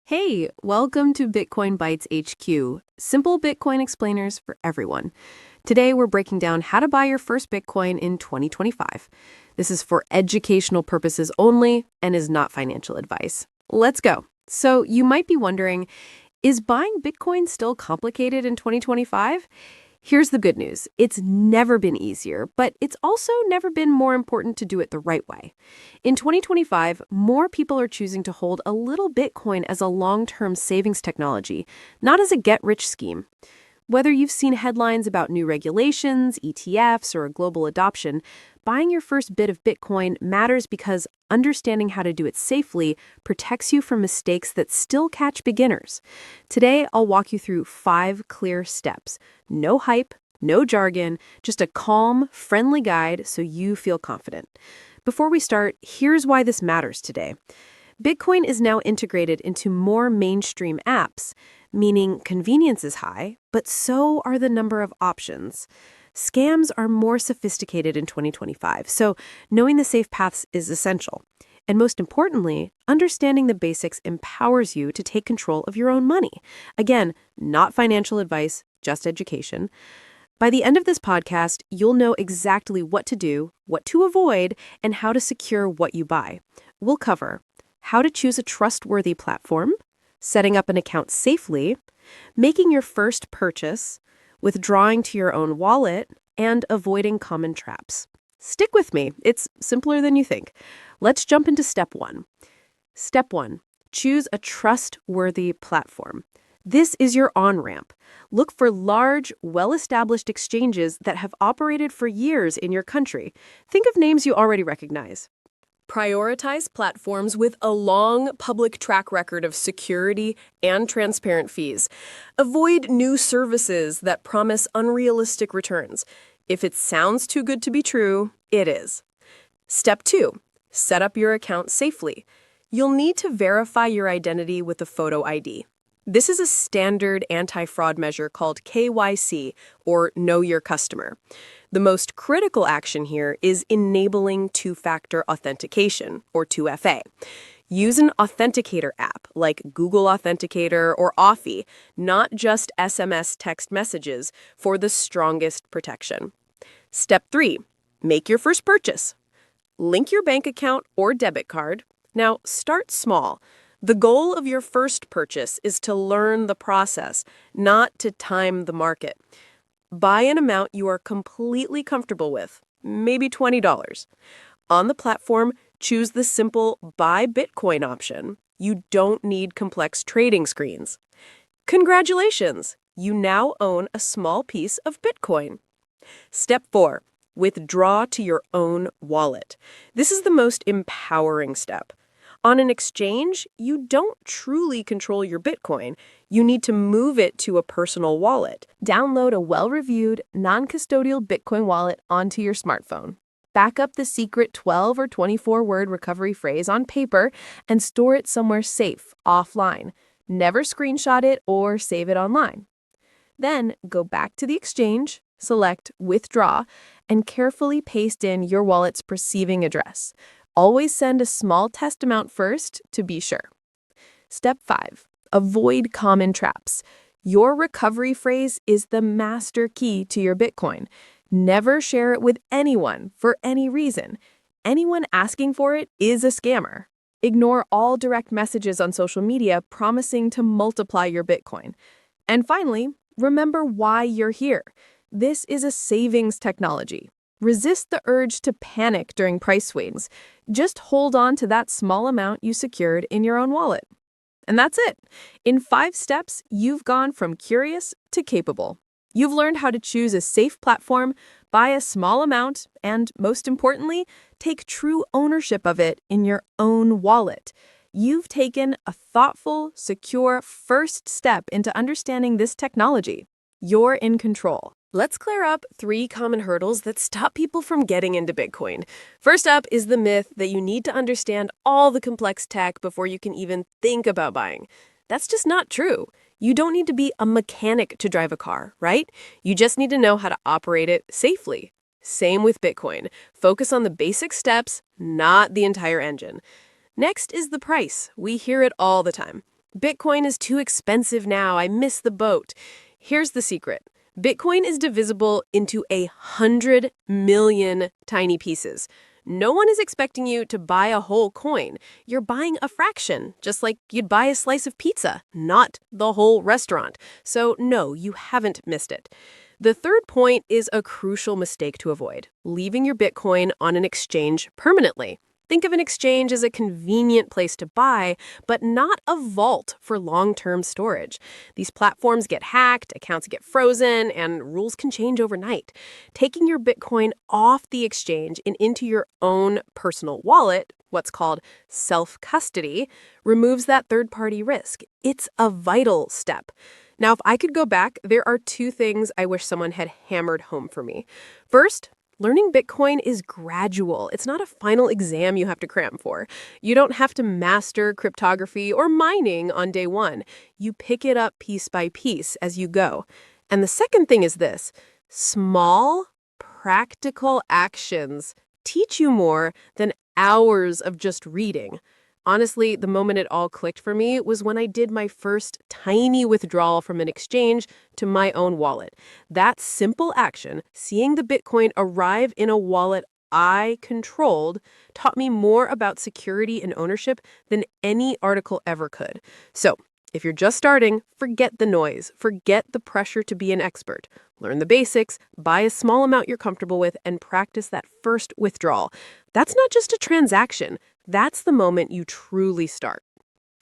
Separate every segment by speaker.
Speaker 1: Hey, welcome to Bitcoin Bytes HQ, simple Bitcoin explainers for everyone. Today we're breaking down how to buy your first Bitcoin in 2025. This is for educational purposes only and is not financial advice. Let's go. So you might be wondering, is buying Bitcoin still complicated in 2025? Here's the good news. It's never been easier, but it's also never been more important to do it the right way. In 2025, more people are choosing to hold a little Bitcoin as a long-term savings technology, not as a get-rich scheme. Whether you've seen headlines about new regulations, ETFs, or global adoption, buying your first bit of Bitcoin matters because understanding how to do it safely protects you from mistakes that still catch beginners. Today, I'll walk you through 5 clear steps. No hype, no jargon, just a calm, friendly guide so you feel confident. Before we start, here's why this matters today. Bitcoin is now integrated into more mainstream apps, meaning convenience is high, but so are the number of options. Scams are more sophisticated in 2025, so knowing the safe paths is essential. And most importantly, understanding the basics empowers you to take control of your own money. Again, not financial advice, just education. By the end of this podcast, you'll know exactly what to do, what to avoid, and how to secure what you buy. We'll cover how to choose a trustworthy platform, setting up an account safely, making your first purchase, withdrawing to your own wallet, and avoiding common traps. Stick with me. It's simpler than you think. Let's jump into step 1. Step 1. Choose a trustworthy platform. This is your on-ramp. Look for large, well-established exchanges that have operated for years in your country. Think of names you already recognize. Prioritize platforms with a long public track record of security and transparent fees. Avoid new services that promise unrealistic returns. If it sounds too good to be true, it is. Step 2. Set up your account safely. You'll need to verify your identity with a photo ID. This is a standard anti-fraud measure called KYC, or Know Your Customer. The most critical action here is enabling two-factor authentication, or 2FA. Use an authenticator app like Google Authenticator or Authy, not just SMS text messages, for the strongest protection. Step 3. Make your first purchase. Link your bank account or debit card. Now, start small. The goal of your first purchase is to learn the process, not to time the market. Buy an amount you are completely comfortable with, maybe $20. On the platform, choose the simple Buy Bitcoin option. You don't need complex trading screens. Congratulations! You now own a small piece of Bitcoin. Step 4. Withdraw to your own wallet. This is the most empowering step. On an exchange, you don't truly control your Bitcoin. You need to move it to a personal wallet. Download a well-reviewed, non-custodial Bitcoin wallet onto your smartphone. Back up the secret 12 or 24-word recovery phrase on paper and store it somewhere safe, offline. Never screenshot it or save it online. Then go back to the exchange, select Withdraw, and carefully paste in your wallet's receiving address. Always send a small test amount first to be sure. Step 5. Avoid common traps. Your recovery phrase is the master key to your Bitcoin. Never share it with anyone for any reason. Anyone asking for it is a scammer. Ignore all direct messages on social media promising to multiply your Bitcoin. And finally, remember why you're here. This is a savings technology. Resist the urge to panic during price swings. Just hold on to that small amount you secured in your own wallet. And that's it. In 5 steps, you've gone from curious to capable. You've learned how to choose a safe platform, buy a small amount, and most importantly, take true ownership of it in your own wallet. You've taken a thoughtful, secure first step into understanding this technology. You're in control. Let's clear up 3 common hurdles that stop people from getting into Bitcoin. First up is the myth that you need to understand all the complex tech before you can even think about buying. That's just not true. You don't need to be a mechanic to drive a car, right? You just need to know how to operate it safely. Same with Bitcoin. Focus on the basic steps, not the entire engine. Next is the price. We hear it all the time. Bitcoin is too expensive now. I missed the boat. Here's the secret. Bitcoin is divisible into 100 million tiny pieces. No one is expecting you to buy a whole coin. You're buying a fraction, just like you'd buy a slice of pizza, not the whole restaurant. So no, you haven't missed it. The third point is a crucial mistake to avoid: leaving your Bitcoin on an exchange permanently. Think of an exchange as a convenient place to buy, but not a vault for long-term storage. These platforms get hacked, accounts get frozen, and rules can change overnight. Taking your Bitcoin off the exchange and into your own personal wallet, what's called self-custody, removes that third-party risk. It's a vital step. Now, if I could go back, there are two things I wish someone had hammered home for me. First, learning Bitcoin is gradual. It's not a final exam you have to cram for. You don't have to master cryptography or mining on day one. You pick it up piece by piece as you go. And the second thing is this: small, practical actions teach you more than hours of just reading. Honestly, the moment it all clicked for me was when I did my first tiny withdrawal from an exchange to my own wallet. That simple action, seeing the Bitcoin arrive in a wallet I controlled, taught me more about security and ownership than any article ever could. So, if you're just starting, forget the noise. Forget the pressure to be an expert. Learn the basics, buy a small amount you're comfortable with, and practice that first withdrawal. That's not just a transaction. That's the moment you truly start.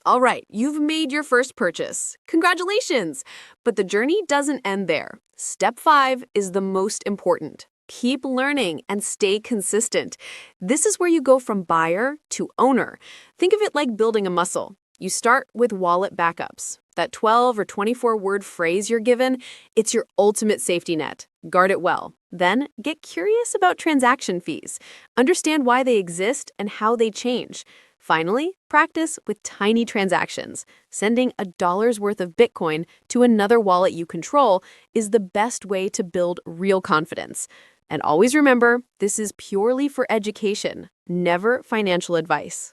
Speaker 1: All right, you've made your first purchase. Congratulations! But the journey doesn't end there. Step 5 is the most important. Keep learning and stay consistent. This is where you go from buyer to owner. Think of it like building a muscle. You start with wallet backups. That 12 or 24 word phrase you're given, it's your ultimate safety net. Guard it well. Then get curious about transaction fees. Understand why they exist and how they change. Finally, practice with tiny transactions. Sending $1's worth of Bitcoin to another wallet you control is the best way to build real confidence. And always remember, this is purely for education, never financial advice.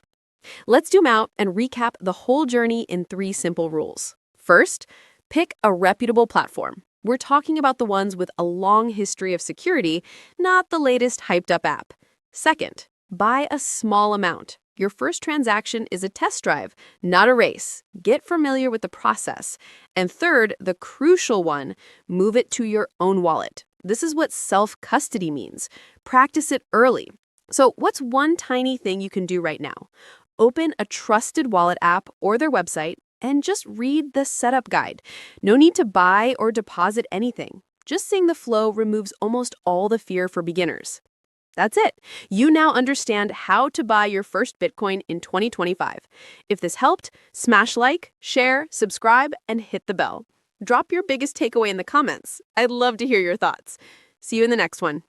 Speaker 1: Let's zoom out and recap the whole journey in 3 simple rules. First, pick a reputable platform. We're talking about the ones with a long history of security, not the latest hyped-up app. Second, buy a small amount. Your first transaction is a test drive, not a race. Get familiar with the process. And third, the crucial one, move it to your own wallet. This is what self-custody means. Practice it early. So what's one tiny thing you can do right now? Open a trusted wallet app or their website and just read the setup guide. No need to buy or deposit anything. Just seeing the flow removes almost all the fear for beginners. That's it. You now understand how to buy your first Bitcoin in 2025. If this helped, smash like, share, subscribe, and hit the bell. Drop your biggest takeaway in the comments. I'd love to hear your thoughts. See you in the next one.